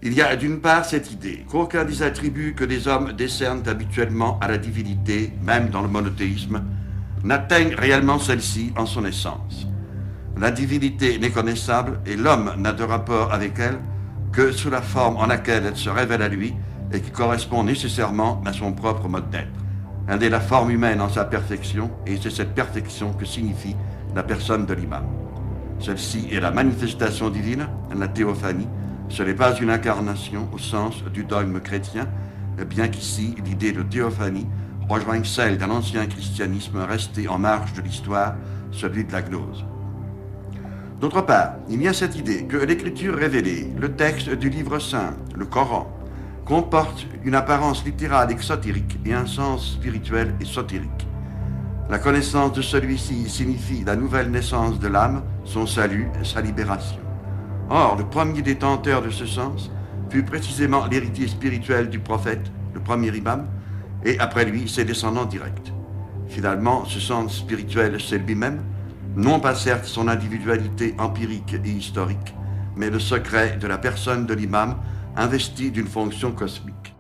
Il y a d'une part cette idée qu'aucun des attributs que les hommes décernent habituellement à la divinité, même dans le monothéisme, n'atteigne réellement celle-ci en son essence. La divinité n'est connaissable et l'homme n'a de rapport avec elle que sous la forme en laquelle elle se révèle à lui et qui correspond nécessairement à son propre mode d'être. Elle est la forme humaine en sa perfection et c'est cette perfection que signifie la personne de l'imam. Celle-ci est la manifestation divine, la théophanie. Ce n'est pas une incarnation au sens du dogme chrétien, bien qu'ici l'idée de théophanie rejoigne celle d'un ancien christianisme resté en marge de l'histoire, celui de la gnose. D'autre part, il y a cette idée que l'écriture révélée, le texte du livre saint, le Coran, comporte une apparence littérale exotérique et un sens spirituel ésotérique. La connaissance de celui-ci signifie la nouvelle naissance de l'âme, son salut et sa libération. Or, le premier détenteur de ce sens fut précisément l'héritier spirituel du prophète, le premier imam, et après lui, ses descendants directs. Finalement, ce sens spirituel, c'est lui-même, non pas certes son individualité empirique et historique, mais le secret de la personne de l'imam investi d'une fonction cosmique.